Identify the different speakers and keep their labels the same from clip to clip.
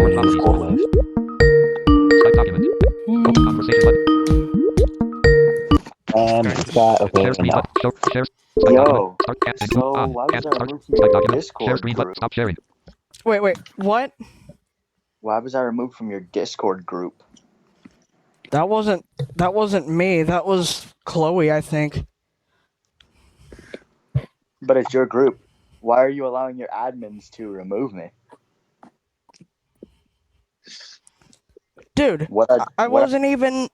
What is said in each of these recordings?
Speaker 1: Discord with.
Speaker 2: Skype document. Open conversation button.
Speaker 1: Okay,
Speaker 2: Share screen
Speaker 1: now.
Speaker 2: button. Share. Skype
Speaker 1: Yo,
Speaker 2: document. Start cancel.
Speaker 1: so
Speaker 2: On.
Speaker 1: why was
Speaker 2: Cancel.
Speaker 1: I
Speaker 2: Start.
Speaker 1: removed from
Speaker 2: Skype
Speaker 1: your
Speaker 2: document. Share
Speaker 1: Discord
Speaker 2: screen
Speaker 1: group?
Speaker 2: button. Stop sharing.
Speaker 3: Wait, what?
Speaker 1: Why was I removed from your Discord group?
Speaker 3: That wasn't me. That was Chloe, I think.
Speaker 1: But it's your group. Why are you allowing your admins to remove me?
Speaker 3: Dude,
Speaker 1: What
Speaker 3: I wasn't even...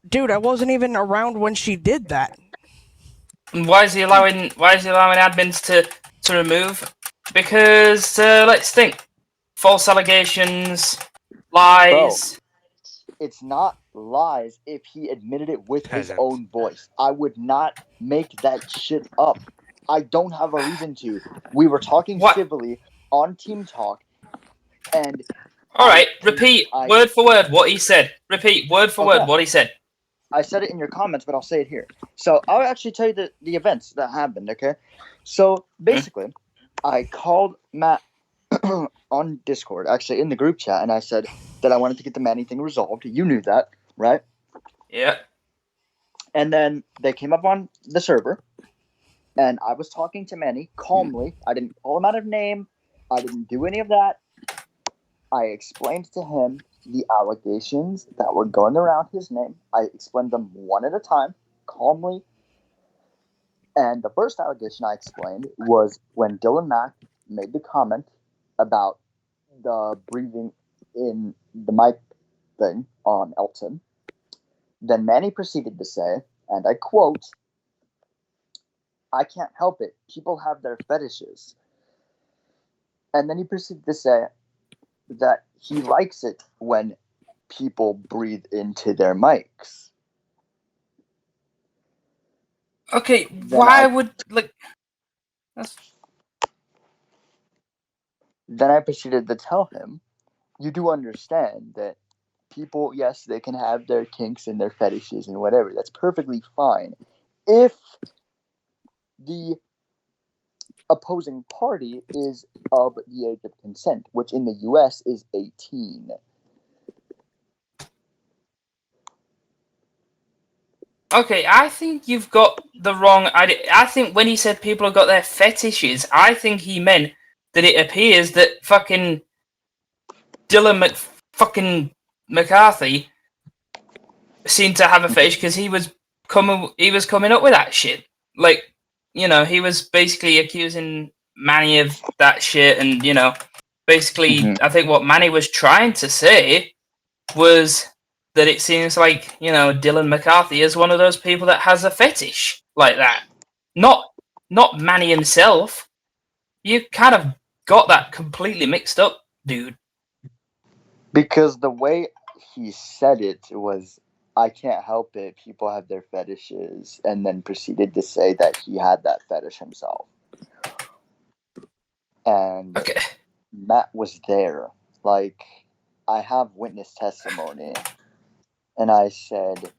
Speaker 3: Dude, I wasn't even around when she did that.
Speaker 4: Why is he allowing admins to remove? Because let's think. False allegations, lies.
Speaker 1: Bro, it's not lies if he admitted it with his own voice. I would not make that shit up. I don't have a reason to. We were talking civilly on Team Talk, and...
Speaker 4: Alright, repeat word for word what he said. Repeat word for word what he said.
Speaker 1: I said it in your comments, but I'll say it here. So I'll actually tell you the events that happened, okay? So basically, I called Matt on Discord, actually in the group chat, and I said that I wanted to get the Manny thing resolved. You knew that, right?
Speaker 4: Yeah.
Speaker 1: And then they came up on the server, and I was talking to Manny calmly. I didn't call him out of name. I didn't do any of that. I explained to him the allegations that were going around his name. I explained them one at a time, calmly. And the first allegation I explained was when Dylan Mack made the comment about the breathing in the mic thing on Elton. Then Manny proceeded to say, and I quote, "I can't help it. People have their fetishes." And then he proceeded to say that he likes it when people breathe into their mics.
Speaker 4: Okay, why would, like...
Speaker 1: Then I proceeded to tell him, you do understand that people, yes, they can have their kinks and their fetishes and whatever. That's perfectly fine. If the opposing party is of the age of consent, which in the US is 18.
Speaker 4: Okay, I think you've got the wrong idea. I think when he said people have got their fetishes, I think he meant that it appears that fucking Dylan McCarthy seemed to have a fetish because he was coming up with that shit. Like, you know, he was basically accusing Manny of that shit, and, you know, basically, I think what Manny was trying to say was that it seems like, you know, Dylan McCarthy is one of those people that has a fetish like that. Not Manny himself. You kind of got that completely mixed up, dude.
Speaker 1: Because the way he said it was, I can't help it, people have their fetishes, and then proceeded to say that he had that fetish himself. And Matt was there. Like, I have witness testimony. And I said,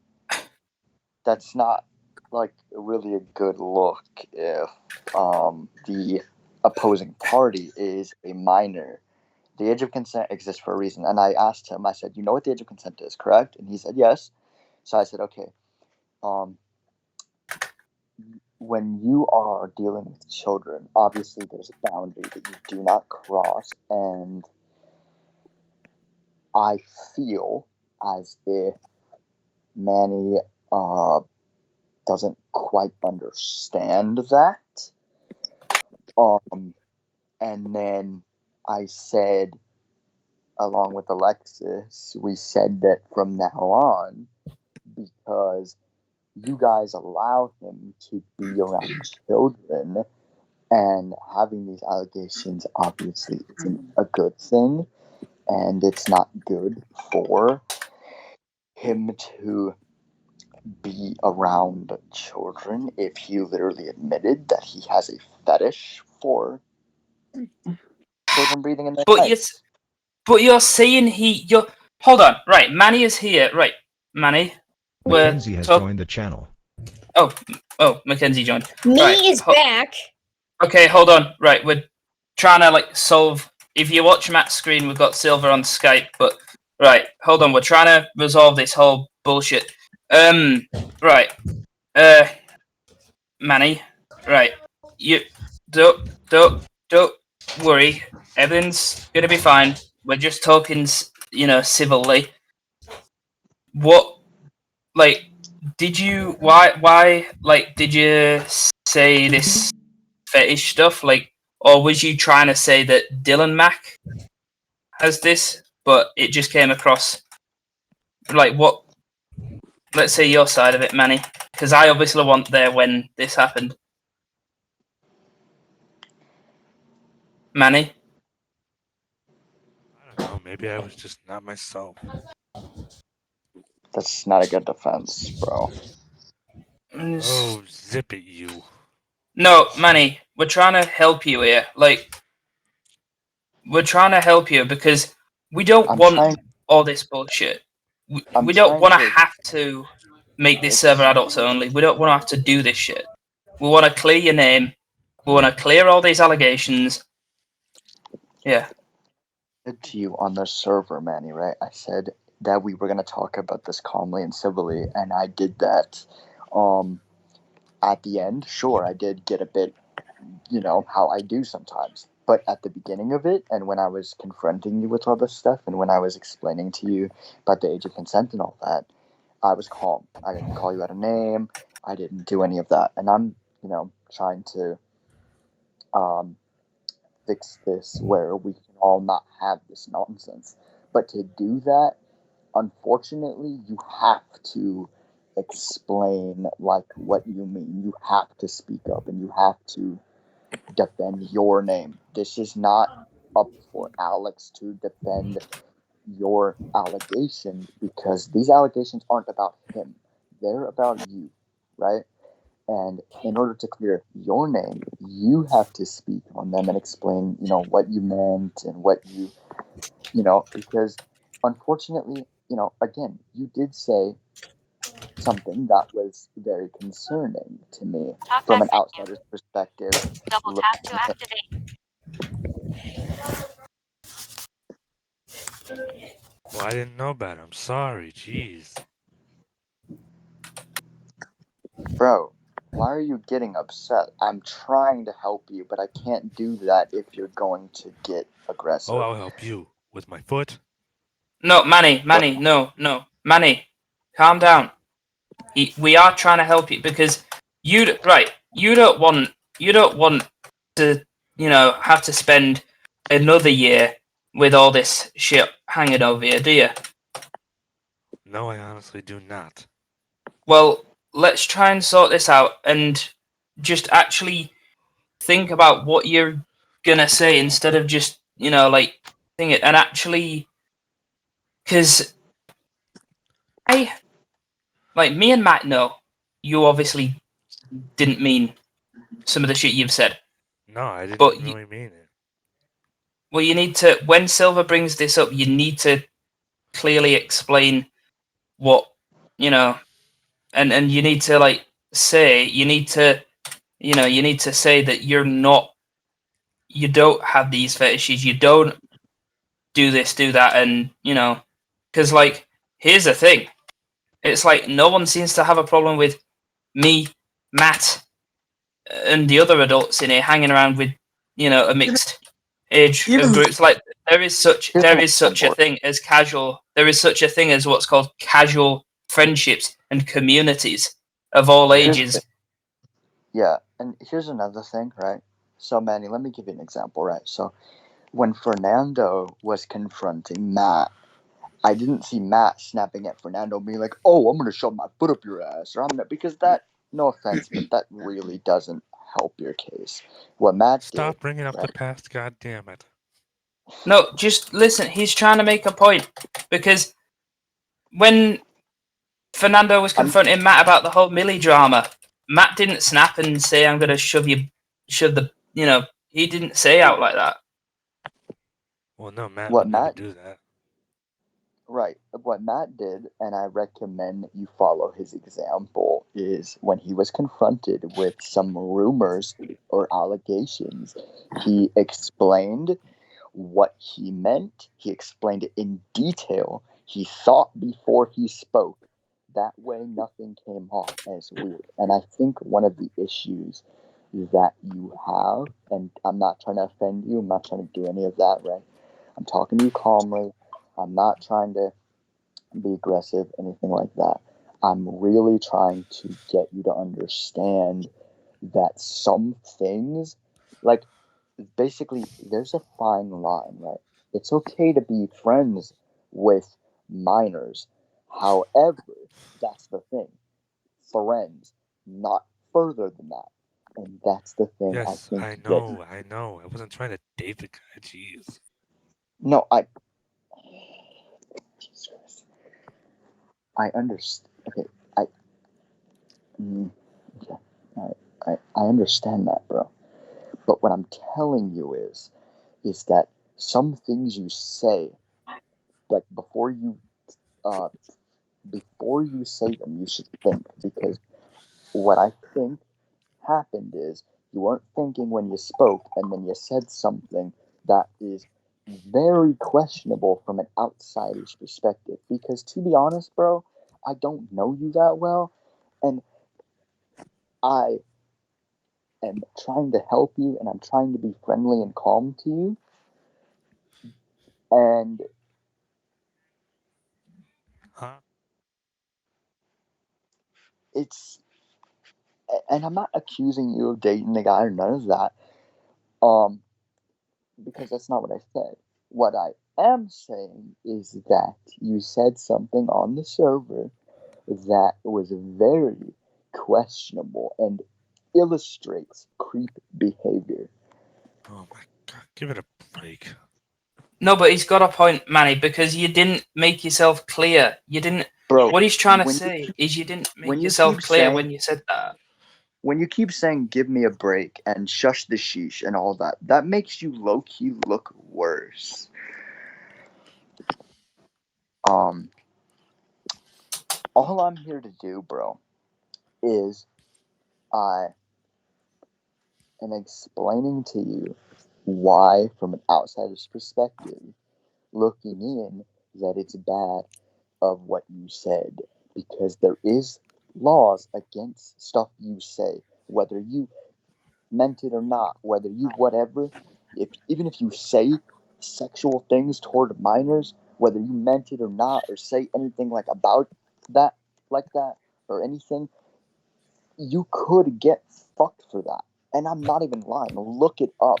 Speaker 1: that's not, like, really a good look if the opposing party is a minor. The age of consent exists for a reason. And I asked him, I said, you know what the age of consent is, correct? And he said, yes. So I said, okay, when you are dealing with children, obviously there's a boundary that you do not cross. And I feel as if Manny doesn't quite understand that. And then I said, along with Alexis, we said that from now on, because you guys allow him to be around children, and having these allegations obviously isn't a good thing, and it's not good for him to be around children if he literally admitted that he has a fetish for children breathing in their mics.
Speaker 4: But you're saying hold on, right, Manny is here, right, Manny.
Speaker 5: Mackenzie has joined the channel.
Speaker 4: Oh, Mackenzie joined.
Speaker 6: Me is back.
Speaker 4: Okay, hold on, right, we're trying to, like, solve if you watch Matt's screen, we've got Silver on Skype. But right, hold on, we're trying to resolve this whole bullshit. Right, Manny, right, you don't worry, everything's gonna be fine. We're just talking, civilly. What, like, did you did you say this fetish stuff, like, or was you trying to say that Dylan Mac has this, but it just came across like what? Let's say your side of it, Manny, because I obviously wasn't there when this happened. Manny,
Speaker 6: I don't know. Maybe I was just not myself.
Speaker 1: That's not a good defense, bro.
Speaker 6: Oh, zip it, you.
Speaker 4: No, Manny, we're trying to help you here. Like, we're trying to help you because we don't want all this bullshit. We don't want to have to make this server adults only. We don't want to have to do this shit. We want to clear your name. We want to clear all these allegations. Yeah.
Speaker 1: To you on the server, Manny, right? I said that we were going to talk about this calmly and civilly, and I did that. At the end, sure, I did get a bit, how I do sometimes. But at the beginning of it, and when I was confronting you with all this stuff, and when I was explaining to you about the age of consent and all that, I was calm. I didn't call you out a name. I didn't do any of that. And I'm, trying to fix this where we can all not have this nonsense. But to do that, unfortunately, you have to explain like what you mean. You have to speak up and you have to defend your name. This is not up for Alex to defend your allegations because these allegations aren't about him. They're about you, right? And in order to clear your name, you have to speak on them and explain, what you meant and what you, because unfortunately, again, you did say something that was very concerning to me from an outsider's perspective.
Speaker 7: Double tap to activate.
Speaker 6: Well, I didn't know about it. I'm sorry. Jeez.
Speaker 1: Bro, why are you getting upset? I'm trying to help you, but I can't do that if you're going to get aggressive.
Speaker 6: Oh, I'll help you. With my foot?
Speaker 4: No, Manny, no. Manny, calm down. We are trying to help you because you don't want to, have to spend another year with all this shit hanging over you, do you?
Speaker 6: No, I honestly do not.
Speaker 4: Well, let's try and sort this out and just actually think about what you're gonna say instead of just, think it and actually, because me and Matt know you obviously didn't mean some of the shit you've said.
Speaker 6: No, I didn't
Speaker 4: But
Speaker 6: really mean it.
Speaker 4: Well, you need to, when Silver brings this up, you need to clearly explain what, and you need to say, you need to say that you don't have these fetishes, you don't do this, do that, and, because, here's the thing. It's no one seems to have a problem with me, Matt, and the other adults in here hanging around with, a mixed age of groups. There is such a thing as casual. There is such a thing as what's called casual friendships and communities of all ages.
Speaker 1: Yeah, and here's another thing, right? So, Manny, let me give you an example, right? So, when Fernando was confronting Matt, I didn't see Matt snapping at Fernando, being like, "Oh, I'm gonna shove my foot up your ass," or because that, no offense, but that really doesn't help your case. What Matt
Speaker 6: Stop
Speaker 1: did,
Speaker 6: bringing up
Speaker 1: right?
Speaker 6: the past, God damn it.
Speaker 4: No, just listen. He's trying to make a point because when Fernando was confronting Matt about the whole Millie drama, Matt didn't snap and say, "I'm gonna shove the." He didn't say out like that.
Speaker 6: Well, no, Matt
Speaker 1: What
Speaker 6: would never
Speaker 1: Matt-
Speaker 6: do that.
Speaker 1: Right. What Matt did, and I recommend that you follow his example, is when he was confronted with some rumors or allegations, he explained what he meant. He explained it in detail. He thought before he spoke. That way, nothing came off as weird. And I think one of the issues that you have, and I'm not trying to offend you, I'm not trying to do any of that, right? I'm talking to you calmly. I'm not trying to be aggressive, anything like that. I'm really trying to get you to understand that some things, like, basically, there's a fine line, right? It's okay to be friends with minors. However, that's the thing. Friends, not further than that. And that's the thing I
Speaker 6: Yes,
Speaker 1: think
Speaker 6: I
Speaker 1: that-
Speaker 6: know, I know. I wasn't trying to date the guy. Jeez.
Speaker 1: No, Jesus Christ. I understand. Okay, okay. I understand that, bro. But what I'm telling you is that some things you say, like before you say them, you should think, because what I think happened is you weren't thinking when you spoke, and then you said something that is very questionable from an outsider's perspective. Because to be honest, bro, I don't know you that well, and I am trying to help you, and I'm trying to be friendly and calm to you, and
Speaker 6: Huh?
Speaker 1: and I'm not accusing you of dating the guy or none of that, because that's not what I said. What I am saying is that you said something on the server that was very questionable and illustrates creep behavior.
Speaker 6: Oh my god, give it a break.
Speaker 4: No, but he's got a point, Manny, because you didn't make yourself clear. You didn't.
Speaker 1: Bro,
Speaker 4: What he's trying to
Speaker 1: when
Speaker 4: say is you didn't
Speaker 1: when
Speaker 4: make
Speaker 1: you
Speaker 4: yourself
Speaker 1: keep
Speaker 4: clear
Speaker 1: saying-
Speaker 4: when you said that.
Speaker 1: when you keep saying give me a break and shush the sheesh and all that, that makes you low-key look worse. All I'm here to do, bro, is I am explaining to you why, from an outsider's perspective, looking in, that it's bad of what you said, because there is laws against stuff you say, whether you meant it or not, whether you whatever, even if you say sexual things toward minors, whether you meant it or not, or say anything like about that, like that, or anything, you could get fucked for that. And I'm not even lying. Look it up.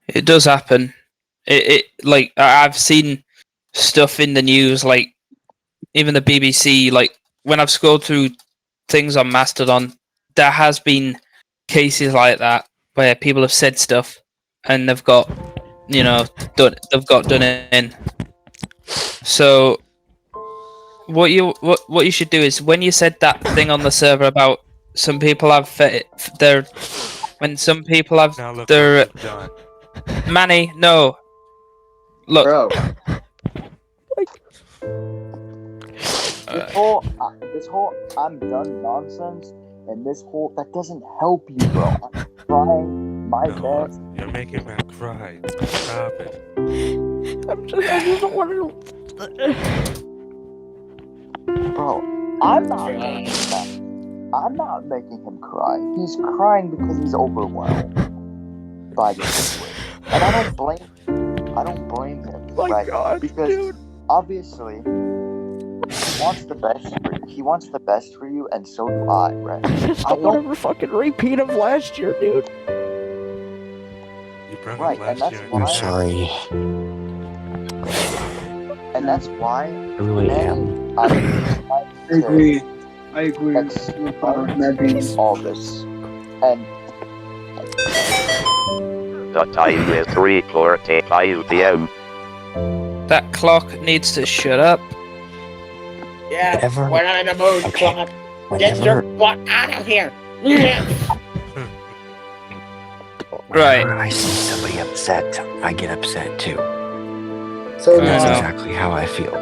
Speaker 4: It does happen. It like I've seen stuff in the news, like even the BBC. Like when I've scrolled through things on Mastodon, there has been cases like that where people have said stuff and they've got, done it in. So what you should do is, when you said that thing on the server about some people have their when some people have
Speaker 6: Now look
Speaker 4: their
Speaker 6: what you've done.
Speaker 4: Manny, no. Look,
Speaker 1: Bro. This whole I'm done nonsense, and that doesn't help you, bro. I'm trying my
Speaker 6: No,
Speaker 1: best.
Speaker 6: you're making me cry. Stop it.
Speaker 3: I just want to.
Speaker 1: Bro, I'm not making him cry. He's crying because he's overwhelmed by the situation. And I don't blame him,
Speaker 3: My
Speaker 1: right?
Speaker 3: God,
Speaker 1: because
Speaker 3: dude.
Speaker 1: obviously he wants the best for you. He wants the best for you, and so do I, right?
Speaker 3: I don't want to fucking repeat of last year, dude.
Speaker 6: You brought
Speaker 1: Right,
Speaker 6: up
Speaker 1: and
Speaker 6: last
Speaker 1: that's
Speaker 6: year.
Speaker 1: why-
Speaker 8: I'm sorry.
Speaker 1: And that's why
Speaker 8: I really am.
Speaker 1: I
Speaker 9: agree. I agree.
Speaker 1: explain all this. And
Speaker 10: The time is 3:45 p.m.
Speaker 4: that clock needs to shut up.
Speaker 11: Yeah,
Speaker 8: Whatever.
Speaker 11: we're not in the mood,
Speaker 8: Okay.
Speaker 11: Clock. Get your
Speaker 8: Whenever,
Speaker 11: butt out of here.
Speaker 4: Right.
Speaker 8: whenever I see somebody upset, I get upset too.
Speaker 9: So
Speaker 8: And that's
Speaker 4: know.
Speaker 8: exactly how I feel.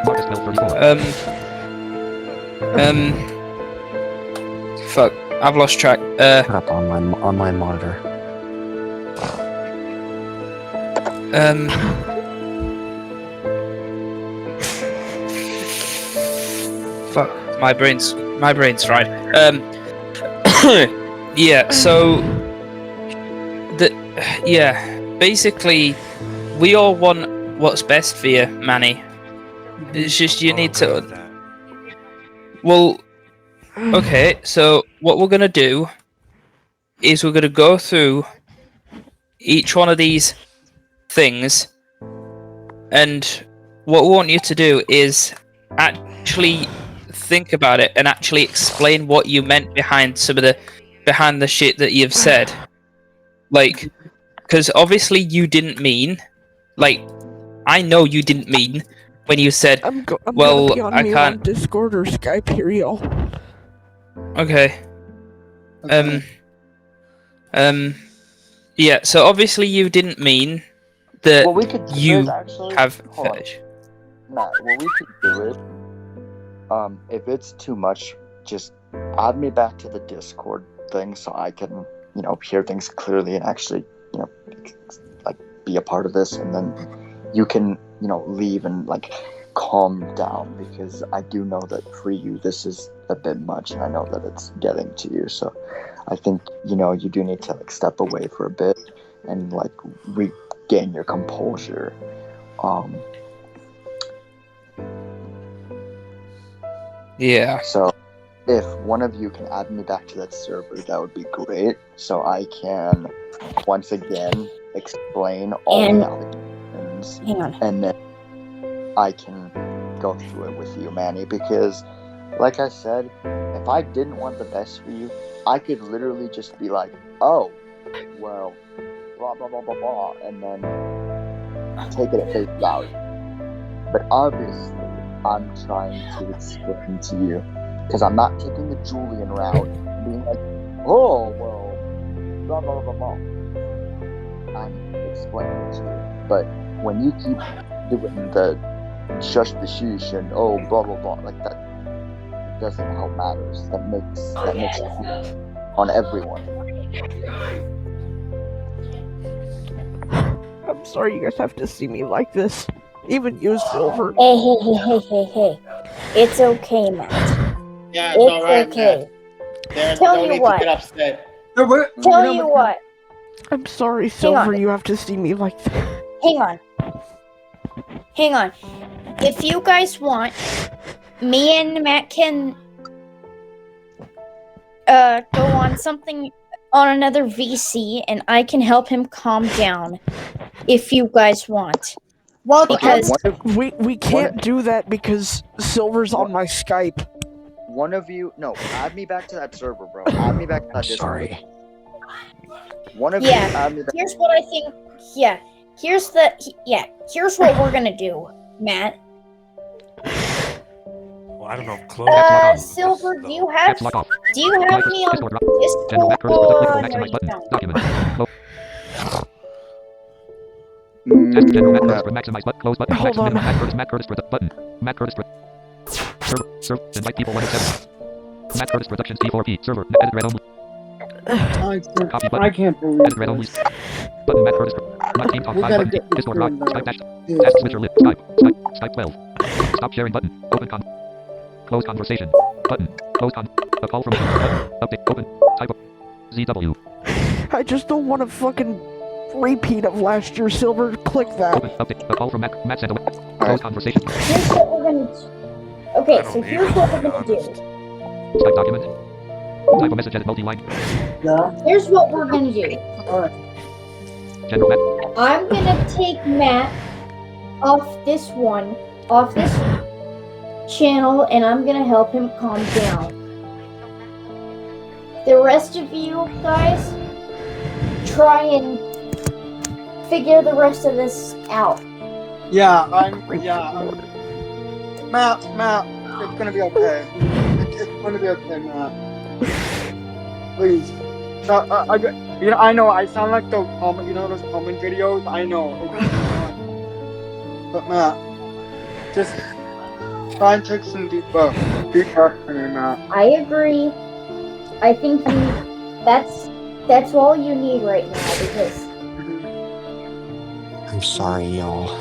Speaker 2: Marcus Mill 34.
Speaker 4: Fuck. I've lost track.
Speaker 8: Put up on my monitor.
Speaker 4: Fuck, my brain's fried. Yeah. So, basically, we all want what's best for you, Manny. It's just you need to. Well, okay. So what we're gonna do is we're gonna go through each one of these things, and what we want you to do is actually think about it and actually explain what you meant behind the shit that you've said. Like, because obviously you didn't mean, like, I know you didn't mean when you said,
Speaker 3: I'm
Speaker 4: well,
Speaker 3: gonna be on
Speaker 4: I
Speaker 3: mute
Speaker 4: can't.
Speaker 3: on Discord or Skype here, y'all.
Speaker 4: Okay. Yeah. So obviously you didn't mean that
Speaker 1: What we could do
Speaker 4: you
Speaker 1: is actually
Speaker 4: have
Speaker 1: hold on.
Speaker 4: fetish.
Speaker 1: Matt, what we could do is, if it's too much, just add me back to the Discord thing so I can, hear things clearly and actually, like be a part of this, and then you can, leave and like calm down, because I do know that for you this is a bit much, and I know that it's getting to you. So I think, you do need to like step away for a bit and like regain your composure.
Speaker 4: Yeah.
Speaker 1: So if one of you can add me back to that server, that would be great, so I can once again explain all the allegations, and then I can go through it with you, Manny, because like I said, if I didn't want the best for you, I could literally just be like, oh, well, blah blah blah blah blah, and then take it at face value. But obviously I'm trying to explain to you, because I'm not taking the Julian route, being like, oh, well, blah, blah, blah, blah. I'm explaining to you. But when you keep doing the shush the sheesh and oh, blah, blah, blah, like that, it doesn't help matters. That makes it on everyone.
Speaker 3: I'm sorry you guys have to see me like this. Even you, Silver.
Speaker 7: Hey. It's okay, Matt.
Speaker 11: Yeah, it's alright,
Speaker 7: okay.
Speaker 11: There's
Speaker 7: Tell
Speaker 11: no
Speaker 7: you
Speaker 11: need
Speaker 7: what.
Speaker 11: to get upset.
Speaker 7: Tell you what.
Speaker 3: I'm sorry, Silver, you have to see me like this.
Speaker 7: Hang on. If you guys want, me and Matt can go on another VC, and I can help him calm down if you guys want.
Speaker 9: Well,
Speaker 7: because
Speaker 3: we can't do that because Silver's on my Skype.
Speaker 1: One of you, no, add me back to that server, bro. Add me back to that Discord.
Speaker 8: Sorry.
Speaker 1: One of you, add me back.
Speaker 7: Here's what I think. Yeah, here's what we're gonna do, Matt.
Speaker 6: Well, I don't know. Chloe.
Speaker 7: Silver, do you have me on Discord?
Speaker 2: Maximize button, close button,
Speaker 3: Hold on.
Speaker 2: Matt Curtis button. Matt Curtis server, invite people 1 of 7. Matt Curtis Productions P4P server, edit red only. Copy button.
Speaker 9: I can't believe
Speaker 2: Edit red only. Button Matt Curtis. Not game talk 5 button. Discord rock. Skype dash. Task switcher lit. Skype 12. Stop sharing button. Open con. Close conversation. Button. Close con. A call from button. Update. Open. Type of ZW.
Speaker 3: I just don't want a fucking repeat of last year, Silver. Click that.
Speaker 2: Open. Update. A call from Matt sent away. Close conversation.
Speaker 7: Here's what we're gonna do. Okay, so here's what we're gonna do.
Speaker 2: Type document. Type a message edit multi-line.
Speaker 7: Here's what we're gonna do.
Speaker 2: General Matt.
Speaker 7: I'm gonna take Matt off this channel, and I'm gonna help him calm down. The rest of you guys, try and figure the rest of this out.
Speaker 9: Matt, it's gonna be okay. It's gonna be okay, Matt. Please. I know I sound like those those comment videos. I know. But Matt, just try and take some deep breaths. Be careful, Matt.
Speaker 7: I agree. I think that's all you need right now because
Speaker 8: I'm sorry, y'all.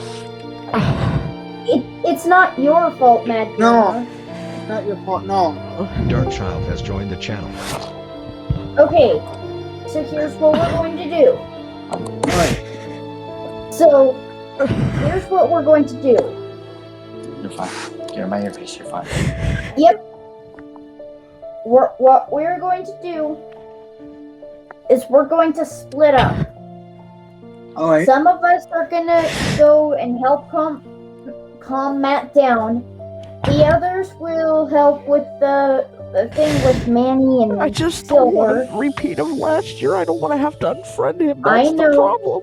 Speaker 7: it's not your fault, Matt.
Speaker 9: No, it's not your fault. No.
Speaker 5: Dark Child has joined the channel.
Speaker 7: Okay, so here's what we're going to do.
Speaker 9: Alright.
Speaker 7: So here's what we're going to do.
Speaker 1: You're fine. Get in my earpiece. You're fine.
Speaker 7: Yep. What we're going to do is we're going to split up.
Speaker 9: Alright.
Speaker 7: Some of us are gonna go and help calm Matt down. The others will help with the thing with Manny and
Speaker 3: I just don't
Speaker 7: Silver.
Speaker 3: want a repeat of last year. I don't want to have to unfriend him.
Speaker 7: I
Speaker 3: That's the
Speaker 7: know.
Speaker 3: problem.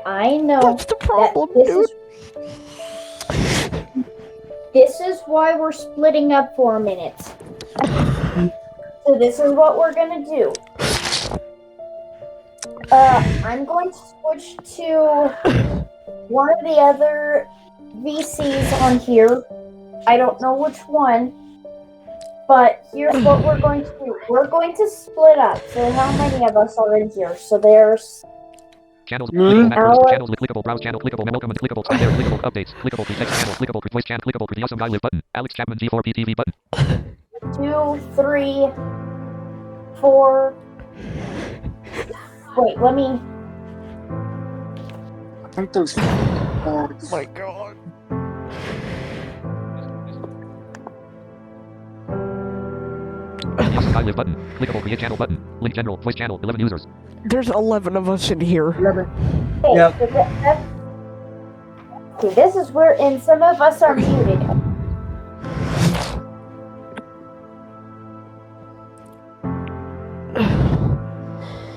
Speaker 7: I know.
Speaker 3: That's the problem,
Speaker 7: this
Speaker 3: dude.
Speaker 7: This is why we're splitting up for a minute. So this is what we're gonna do. I'm going to switch to one of the other VCs on here. I don't know which one, but here's what we're going to do. We're going to split up. So how many of us are in here? So there's
Speaker 2: Channels, clickable macros, channels with clickable browse channel, clickable welcome and clickable start there, clickable updates, clickable pretext channel, clickable voice channel, clickable the awesome guy live button, Alex Chapman G4PTV button.
Speaker 7: 2, 3, 4. Wait, let me.
Speaker 9: I think those.
Speaker 3: Oh my god.
Speaker 2: The awesome guy live button, clickable create channel button, link general, voice channel, 11 users.
Speaker 3: There's 11 of us in here.
Speaker 7: Okay,
Speaker 9: Yep.
Speaker 7: so okay, this is where, and some of us are muted.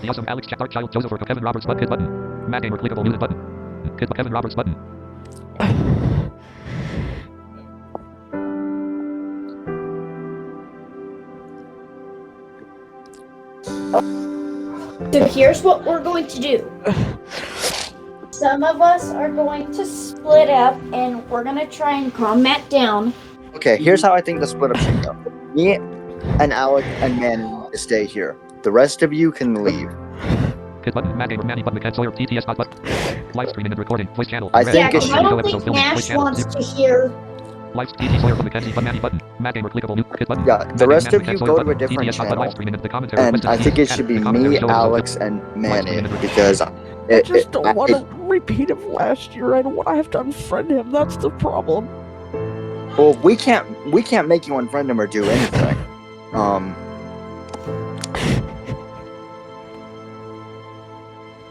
Speaker 2: The awesome Alex Dark Child Joseph or Kevin Roberts button, Kid button, Matt Gamer clickable music button, Kevin Roberts button.
Speaker 7: So here's what we're going to do. Some of us are going to split up, and we're gonna try and calm Matt down.
Speaker 1: Okay, here's how I think the split up should go. Me and Alec and Manny to stay here. The rest of you can leave.
Speaker 2: Kid button, Matt Gamer, Manny button, McKen Sawyer, TTS bot button. Live streaming and recording, voice channel.
Speaker 1: I
Speaker 2: red,
Speaker 1: think it
Speaker 7: I
Speaker 1: should-
Speaker 2: video
Speaker 7: don't
Speaker 2: episode
Speaker 7: think
Speaker 2: filming, voice
Speaker 7: Nash
Speaker 2: channel,
Speaker 7: wants to hear.
Speaker 2: Live TT Sawyer from Mackenzie button, Manny button, Matt Gamer clickable new, Kid button.
Speaker 1: Yeah, the
Speaker 2: Matt
Speaker 1: rest
Speaker 2: Gamer,
Speaker 1: of you
Speaker 2: McKen
Speaker 1: go
Speaker 2: Sawyer
Speaker 1: to a
Speaker 2: button,
Speaker 1: different
Speaker 2: TTS bot, live
Speaker 1: channel.
Speaker 2: streaming and the commentary.
Speaker 1: And
Speaker 2: Western
Speaker 1: I think it
Speaker 2: TTS,
Speaker 1: should be
Speaker 2: the commentary
Speaker 1: me,
Speaker 2: show episode
Speaker 1: Alex, and Manny because
Speaker 3: I just don't want a repeat of last year. I don't want to have to unfriend him. That's the problem.
Speaker 1: well, we can't make you unfriend him or do anything.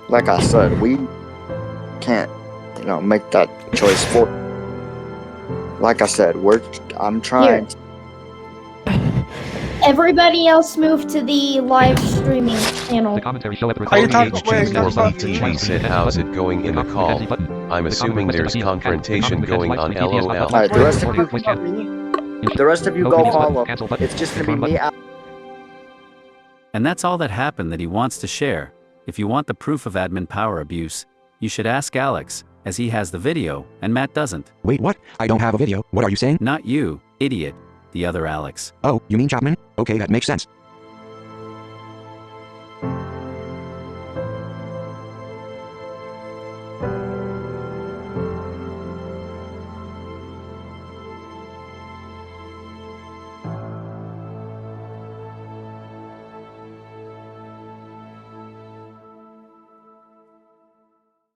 Speaker 1: Like I said, we can't, make that choice for. Like I said, I'm trying.
Speaker 7: Everybody else move to the live streaming channel.
Speaker 2: The commentary show episode.
Speaker 9: Are you talking-
Speaker 2: Live
Speaker 9: wait,
Speaker 2: streaming
Speaker 9: talking about
Speaker 2: and
Speaker 9: me?
Speaker 2: live
Speaker 12: said,
Speaker 2: streaming
Speaker 12: how's
Speaker 2: button.
Speaker 12: it going in the call? I'm assuming there's confrontation going on, LOL.
Speaker 1: Alright, the rest of you,
Speaker 2: Voice channel.
Speaker 1: the rest of you
Speaker 2: No
Speaker 1: go
Speaker 2: previous button,
Speaker 1: follow.
Speaker 2: cancel button,
Speaker 1: It's just gonna be
Speaker 2: confirm
Speaker 1: me,
Speaker 2: button.
Speaker 13: And that's all that happened that he wants to share. If you want the proof of admin power abuse, you should ask Alex, as he has the video, and Matt doesn't.
Speaker 8: Wait, what? I don't have a video. What are you saying?
Speaker 13: Not you, idiot. The other Alex.
Speaker 8: Oh, you mean Chapman? Okay, that makes sense.